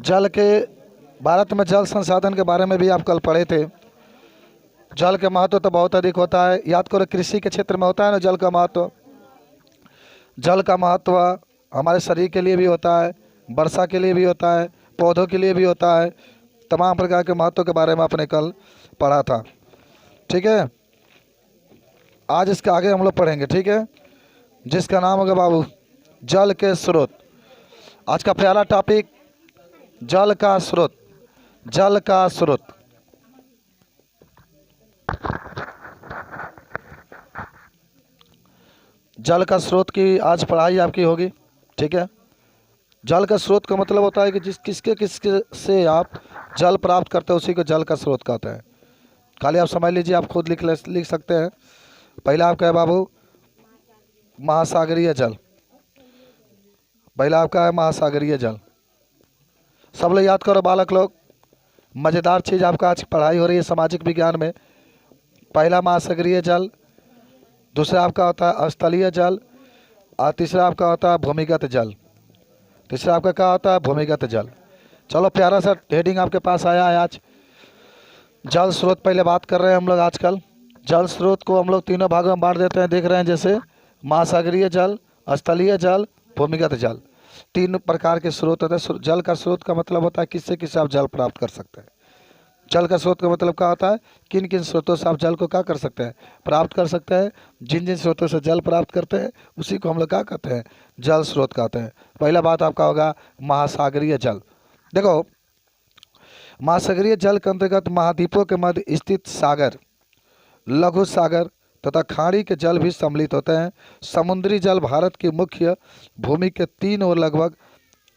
जल के भारत में जल संसाधन के बारे में भी आप कल पढ़े थे। जल के महत्व तो बहुत अधिक होता है। याद करो, कृषि के क्षेत्र में होता है ना जल का महत्व। जल का महत्व हमारे शरीर के लिए भी होता है, वर्षा के लिए भी होता है, पौधों के लिए भी होता है। तमाम प्रकार के महत्व के बारे में आपने कल पढ़ा था। ठीक है, आज इसके आगे हम लोग पढ़ेंगे। ठीक है, जिसका नाम होगा बाबू जल के स्रोत। आज का पहला टॉपिक जल का स्रोत। जल का स्रोत। जल का स्रोत की आज पढ़ाई आपकी होगी। ठीक है, जल का स्रोत का मतलब होता है कि किसके से आप जल प्राप्त करते हैं उसी को जल का स्रोत कहते हैं। खाली आप समझ लीजिए, आप खुद लिख सकते हैं। पहला आपका है बाबू महासागरीय जल। पहला आपका है महासागरीय जल। सब लोग याद करो बालक लोग, मज़ेदार चीज़ आपका आज पढ़ाई हो रही है सामाजिक विज्ञान में। पहला महासागरीय जल, दूसरा आपका होता है स्थलीय जल, और तीसरा आपका होता है भूमिगत जल। तीसरा आपका क्या होता है? भूमिगत जल। चलो, प्यारा सा हेडिंग आपके पास आया है आज। जल स्रोत पहले बात कर रहे हैं हम लोग आजकल। जल स्रोत को हम लोग तीनों भागों में बांट देते हैं, देख रहे हैं, जैसे महासागरीय जल, स्थलीय जल, भूमिगत जल। तीन प्रकार के स्रोत होते हैं। जल का स्रोत का मतलब होता है किससे किससे आप जल प्राप्त कर सकते हैं। जल का स्रोत का मतलब क्या होता है? किन किन स्रोतों से आप जल को क्या कर सकते हैं? प्राप्त कर सकते हैं। जिन जिन स्रोतों से जल प्राप्त करते हैं उसी को हम लोग क्या कहते हैं? जल स्रोत कहते हैं। पहला बात आपका होगा महासागरीय जल। देखो, महासागरीय जल के अंतर्गत महाद्वीपों के मध्य स्थित सागर, लघु सागर तथा खाड़ी के जल भी सम्मिलित होते हैं। समुद्री जल भारत की मुख्य भूमि के 3 और लगभग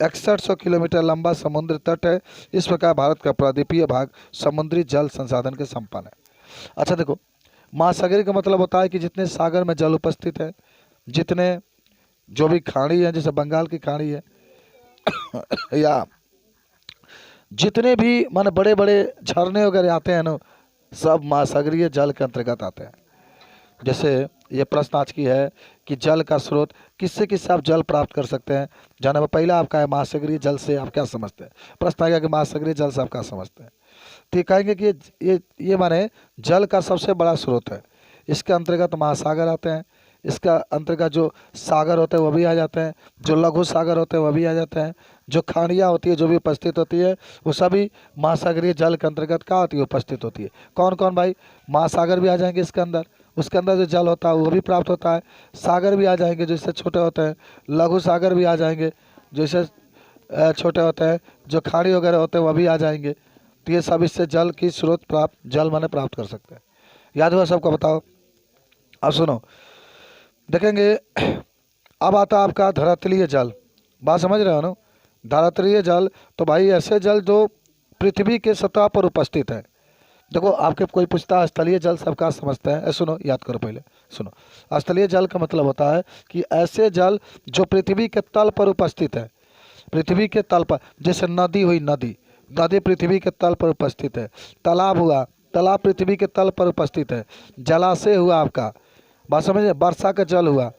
6100 किलोमीटर लंबा समुद्र तट है। इस प्रकार भारत का प्रायद्वीपीय भाग समुद्री जल संसाधन के संपन्न है। अच्छा देखो, महासागरीय का मतलब होता है कि जितने सागर में जल उपस्थित है, जितने जो भी खाड़ी है, जैसे बंगाल की खाड़ी है या जितने भी माने बड़े बड़े झरने वगैरह आते हैं ना, सब महासागरीय जल के अंतर्गत आते हैं। जैसे ये प्रश्न आज की है कि जल का स्रोत किससे किससे आप जल प्राप्त कर सकते हैं। जाने में पहला आपका है महासागरीय जल से आप क्या समझते हैं। प्रश्न आएगा कि महासागरीय जल से आप क्या समझते हैं, तो ये कहेंगे कि ये माने जल का सबसे बड़ा स्रोत है। इसके अंतर्गत महासागर आते हैं, इसका अंतर्गत जो सागर होते हैं वो भी आ जाते हैं, जो लघु सागर होते हैं वो भी आ जाते हैं, जो खाड़ियाँ होती है जो भी उपस्थित होती है वो सभी महासागरीय जल के अंतर्गत क्या होती है? उपस्थित होती है। कौन कौन भाई? महासागर भी आ जाएंगे इसके अंदर, उसके अंदर जो जल होता है वो भी प्राप्त होता है। सागर भी आ जाएंगे जो इससे छोटे होते हैं, लघु सागर भी आ जाएंगे जो इससे छोटे होते हैं, जो खाड़ी वगैरह होते हैं वह भी आ जाएंगे। तो ये सब इससे जल की स्रोत प्राप्त जल माने प्राप्त कर सकते हैं। याद हुआ सबको? बताओ। अब सुनो, देखेंगे अब आता आपका धरातलीय जल। बात समझ रहे हो ना? धरातलीय जल तो भाई ऐसे जल जो पृथ्वी के सतह पर उपस्थित है। देखो, आपके कोई पूछता है स्थलीय जल सब क्या समझते हैं? सुनो, याद करो पहले सुनो। स्थलीय जल का मतलब होता है कि ऐसे जल जो पृथ्वी के तल पर उपस्थित है। पृथ्वी के तल पर, जैसे नदी हुई, नदी पृथ्वी के तल पर उपस्थित है। तालाब हुआ, तालाब पृथ्वी के तल पर उपस्थित है। जलाशय हुआ आपका, बात समझिए, वर्षा का जल हुआ,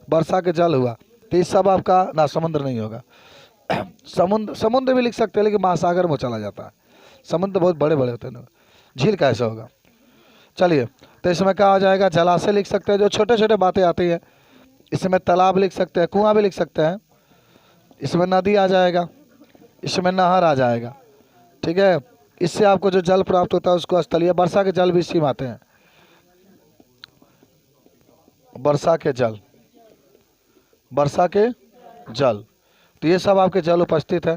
वर्षा के जल हुआ, तो ये सब आपका ना समुद्र नहीं होगा। समुद्र भी लिख सकते हैं, लेकिन महासागर में चला जाता है। समुद्र बहुत बड़े बड़े होते हैं ना, झील कैसे होगा? चलिए, तो इसमें क्या आ जाएगा? जलाशय लिख सकते हैं, जो छोटे छोटे बातें आती है। इसमें तालाब लिख सकते हैं, कुआं भी लिख सकते हैं। इसमें नदी आ जाएगा, इसमें नहर आ जाएगा। ठीक है, इससे आपको जो जल प्राप्त होता है उसको स्थलीय। वर्षा के जल भी इसी में आते हैं, वर्षा के जल, वर्षा के जल। तो ये सब आपके जल उपस्थित है।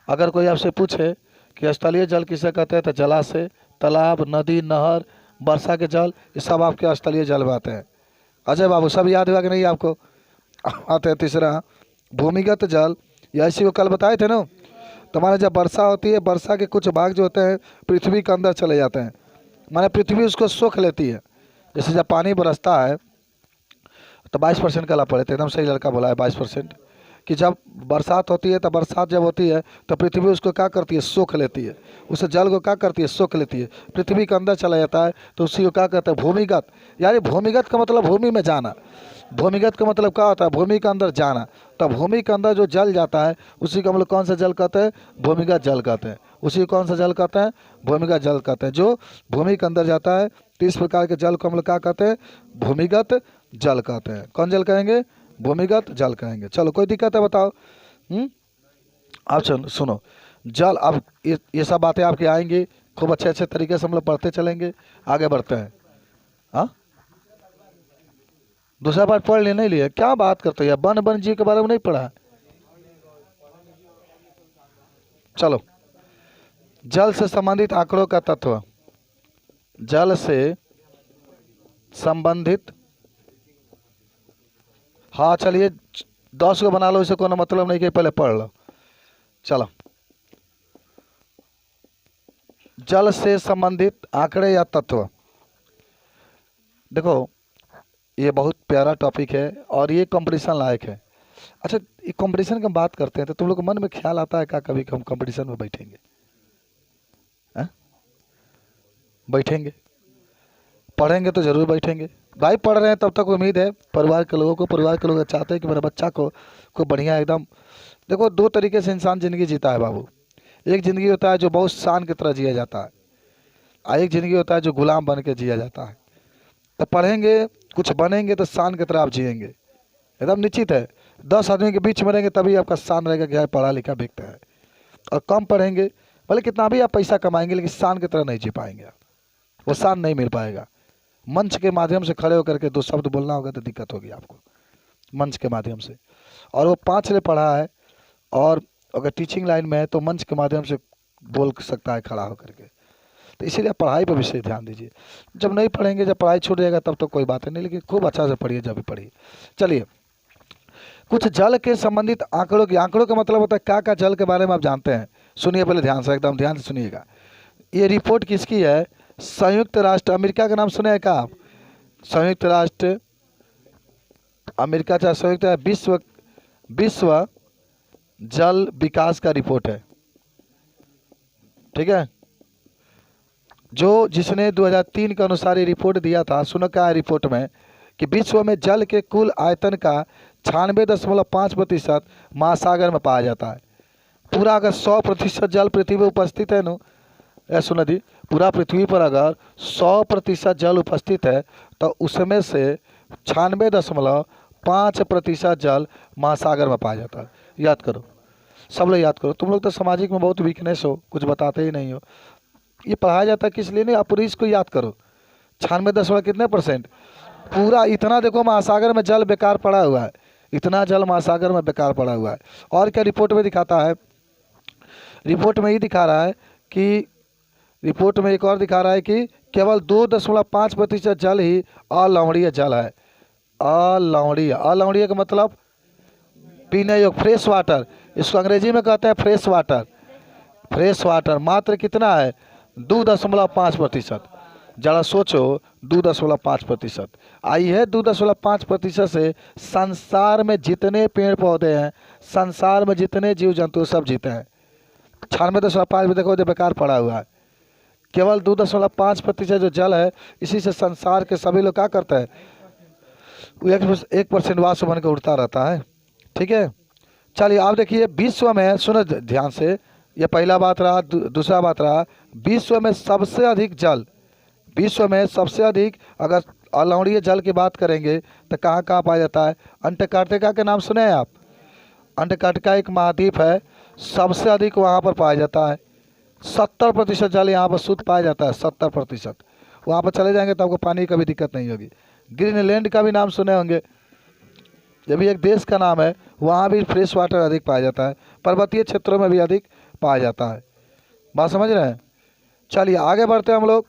अगर कोई आपसे पूछे कि स्थलीय जल किसे कहते हैं, तो जलाशय, तालाब, नदी, नहर, वर्षा के जल, ये सब आपके स्थलीय जल में आते हैं। अजय बाबू, सब याद हुआ कि नहीं आपको? आते हैं। तीसरा भूमिगत जल, या इसी को कल बताए थे ना। तुम्हारे जब वर्षा होती है, वर्षा के कुछ भाग जो होते हैं पृथ्वी के अंदर चले जाते हैं, माने पृथ्वी उसको सोख लेती है। जैसे जब पानी बरसता है तो 22% कला पड़े थे, एकदम सही लड़का बोला है, 22%। कि जब बरसात होती है तो बरसात जब होती है तो पृथ्वी उसको क्या करती है? सोख लेती है। उस जल को क्या करती है? सोख लेती है, पृथ्वी के अंदर चला जाता है। तो उसी को क्या कहते हैं? भूमिगत। यानी भूमिगत का मतलब भूमि में जाना। भूमिगत का मतलब क्या होता है? भूमि के अंदर जाना। तब भूमि के अंदर जो जल जाता है उसी को हम लोग कौन सा जल कहते हैं? भूमिगत जल कहते हैं। उसी को कौन सा जल कहते हैं? भूमिगत जल कहते हैं। जो भूमि के अंदर जाता है तो इस प्रकार के जल को हम लोग क्या कहते हैं? भूमिगत जल कहते हैं। कौन जल कहेंगे? भूमिगत जल कहेंगे। चलो, कोई दिक्कत है बताओ? आप सुनो, जल, अब ये सब बातें आपकी आएंगी, खूब अच्छे अच्छे तरीके से हम लोग पढ़ते चलेंगे, आगे बढ़ते हैं। हाँ, दूसरा पार्ट पढ़ लिए नहीं लिए? क्या बात करते हैं, वन वन जीव के बारे में नहीं पढ़ा है? चलो, जल से संबंधित आंकड़ों का तत्व। जल से संबंधित, हाँ चलिए 10 को बना लो, इसे कोई मतलब नहीं कि पहले पढ़ लो। चलो, जल से संबंधित आंकड़े या तत्व। देखो, ये बहुत प्यारा टॉपिक है और ये कंपटीशन लायक है। अच्छा, ये कंपटीशन की हम बात करते हैं तो तुम लोग को मन में ख्याल आता है क्या कभी कि हम कंपटीशन में बैठेंगे? बैठेंगे, पढ़ेंगे तो जरूर बैठेंगे भाई। पढ़ रहे हैं तब तक उम्मीद है परिवार के लोगों को, परिवार के लोग चाहते हैं कि मेरे बच्चा को बढ़िया एकदम। देखो, 2 तरीके से इंसान ज़िंदगी जीता है बाबू। एक ज़िंदगी होता है जो बहुत शान की तरह जिया जाता है, और एक ज़िंदगी होता है जो गुलाम बन के जिया जाता है। तो पढ़ेंगे, कुछ बनेंगे तो शान की तरह आप जिएंगे, एकदम निश्चित है। 10 आदमी के बीच में रहेंगे तभी आपका शान रहेगा कि पढ़ा लिखा व्यक्ति है। और कम पढ़ेंगे, भले कितना भी आप पैसा कमाएंगे, लेकिन शान की तरह नहीं जी पाएंगे आप, वो शान नहीं मिल पाएगा। मंच के माध्यम से खड़े होकर के 2 शब्द बोलना होगा तो दिक्कत होगी आपको, मंच के माध्यम से। और वो 5 ले पढ़ा है और अगर टीचिंग लाइन में है तो मंच के माध्यम से बोल सकता है खड़ा होकर के। तो इसीलिए पढ़ाई पर विशेष ध्यान दीजिए। जब नहीं पढ़ेंगे, जब पढ़ाई छूट जाएगा तब तो कोई बात नहीं, लेकिन खूब अच्छा से पढ़िए जब भी पढ़िए। चलिए, कुछ जल के संबंधित आंकड़ों की। आंकड़ों का मतलब होता है क्या जल के बारे में आप जानते हैं। सुनिए पहले ध्यान से, एकदम ध्यान से सुनिएगा। ये रिपोर्ट किसकी है? संयुक्त राष्ट्र अमेरिका का नाम सुने हैं क्या आप? संयुक्त राष्ट्र अमेरिका चाहे संयुक्त है, विश्व जल विकास का रिपोर्ट है, ठीक है। जिसने 2003 के अनुसार ये रिपोर्ट दिया था। सुनो क्या है रिपोर्ट में, कि विश्व में जल के कुल आयतन का 96.5% महासागर में पाया जाता है। पूरा अगर 100% जल पृथ्वी पर उपस्थित है सुनो दी, पूरा पृथ्वी पर अगर 100% जल उपस्थित है तो उसमें से 96.5% जल महासागर में पाया जाता है। याद करो, सब लोग याद करो। तुम लोग तो सामाजिक में बहुत वीकनेस हो, कुछ बताते ही नहीं हो। ये पढ़ाया जाता है किस लिए नहीं, आप पूरी इसको याद करो। 96 कितने %? पूरा इतना। देखो, महासागर में जल बेकार पड़ा हुआ है, इतना जल महासागर में बेकार पड़ा हुआ है। और क्या रिपोर्ट में दिखाता है? रिपोर्ट में ये दिखा रहा है कि, रिपोर्ट में एक और दिखा रहा है कि केवल 2.5% जल ही अलवणीय जल है। अलवणीय का मतलब पीने योग्य, फ्रेश वाटर। इसको अंग्रेजी में कहते हैं फ्रेश वाटर। फ्रेश वाटर मात्र कितना है? 2.5%। जरा सोचो, 2.5%। आई है 2.5% से संसार में जितने पेड़ पौधे हैं, संसार में जितने जीव जंतु सब जीते हैं। 96.5 में देखो जो बेकार पड़ा हुआ है। केवल 2.5% जो जल है, इसी से संसार के सभी लोग क्या करते हैं? 1% वाष्प बन के उड़ता रहता है, ठीक है। चलिए, आप देखिए, विश्व में, सुनो ध्यान से, ये पहला बात रहा। दूसरा बात रहा, विश्व में सबसे अधिक जल, विश्व में सबसे अधिक अगर अलवणीय जल की बात करेंगे तो कहाँ कहाँ पाया जाता है? अंटार्कटिका के नाम सुने हैं आप? अंटार्कटिका एक महाद्वीप है, सबसे अधिक वहाँ पर पाया जाता है। 70% जल यहाँ पर शुद्ध पाया जाता है, 70%। वहाँ पर चले जाएंगे तो आपको पानी की कभी दिक्कत नहीं होगी। ग्रीनलैंड का भी नाम सुने होंगे, ये भी एक देश का नाम है, वहाँ भी फ्रेश वाटर अधिक पाया जाता है। पर्वतीय क्षेत्रों में भी अधिक पाया जाता है। बात समझ रहे हैं? चलिए आगे बढ़ते हैं हम लोग।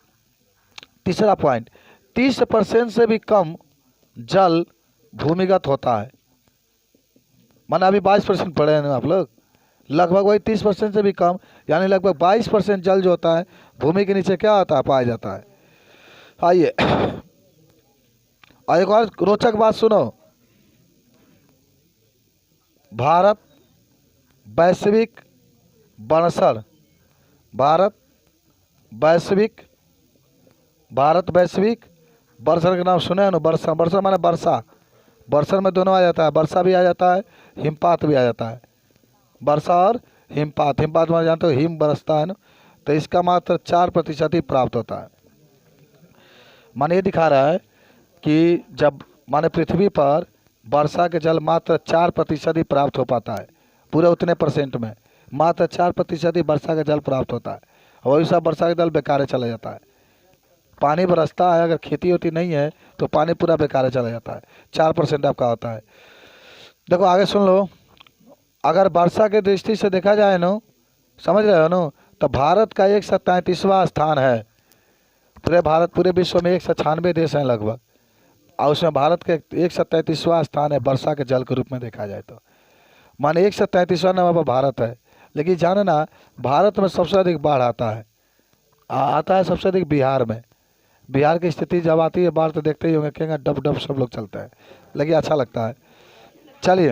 तीसरा पॉइंट, 30% से भी कम जल भूमिगत होता है। माना अभी 22% पढ़े हैं ना आप लोग, लगभग वही 30% से भी कम, यानी लगभग 22% जल जो होता है भूमि के नीचे क्या होता है? पाया जाता है। आइए, और एक और रोचक बात सुनो। भारत वैश्विक बर्षण, भारत वैश्विक बर्षण का नाम सुने हैं ना? बर्षण, बर्षण माने वर्षा, बर्षण में दोनों आ जाता है, वर्षा भी आ जाता है, हिमपात भी आ जाता है। वर्षा और हिमपात, हिमपात में जानते हो हिम बरसता है ना, तो इसका मात्र 4% ही प्राप्त होता है। माने ये दिखा रहा है कि जब माने पृथ्वी पर वर्षा के जल मात्र 4% ही प्राप्त हो पाता है, पूरे उतने परसेंट में मात्र 4% ही वर्षा का जल प्राप्त होता है, और वही सब वर्षा का जल बेकार चला जाता है। पानी बरसता है, अगर खेती होती नहीं है तो पानी पूरा बेकार चला जाता है। 4% आपका होता है। देखो आगे सुन लो, अगर वर्षा के दृष्टि से देखा जाए ना, समझ रहे हो ना, तो भारत का 137वां स्थान है। पूरे विश्व में 196 देश हैं लगभग, और उसमें भारत का 137वां स्थान है वर्षा के जल के रूप में देखा जाए तो। माने 137वां नंबर पर भारत है। लेकिन जाने ना, भारत में सबसे अधिक बाढ़ आता है, आता है सबसे अधिक बिहार में। बिहार की स्थिति जब आती है बाढ़ तो देखते ही होंगे, कहेंगे डब डब सब लोग चलते हैं, लेकिन अच्छा लगता है। चलिए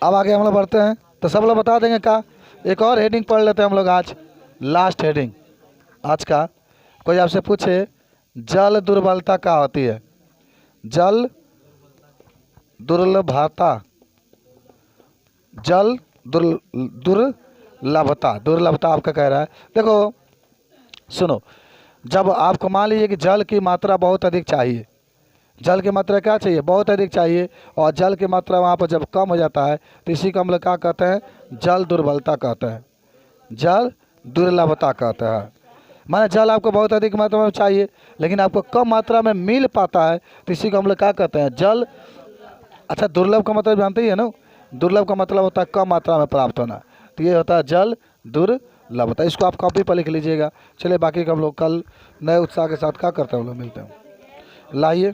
अब आगे हम लोग बढ़ते हैं, तो सब लोग बता देंगे का। एक और हेडिंग पढ़ लेते हैं हम लोग आज, लास्ट हेडिंग आज का। कोई आपसे पूछे जल दुर्बलता क्या होती है, जल दुर्लभता, जल दुर्लभता, दुर्लभता आपका कह रहा है। देखो सुनो, जब आपको मान लीजिए कि जल की मात्रा बहुत अधिक चाहिए, जल की मात्रा क्या चाहिए, बहुत अधिक चाहिए, और जल की मात्रा वहाँ पर जब कम हो जाता है तो इसी को हम लोग क्या कहते हैं, जल दुर्बलता कहते हैं, जल दुर्लभता कहते हैं। माने जल आपको बहुत अधिक मात्रा में चाहिए लेकिन आपको कम मात्रा में मिल पाता है, तो इसी को हम लोग क्या कहते हैं, जल। अच्छा, दुर्लभ का मतलब जानते ही है ना, दुर्लभ का मतलब होता है कम मात्रा में प्राप्त होना, तो ये होता है जल दुर्लभता। इसको आप कॉपी पर लिख लीजिएगा। चलिए बाकी का हम लोग कल नए उत्साह के साथ क्या करते हैं, हम लोग मिलते हैं। लाइए।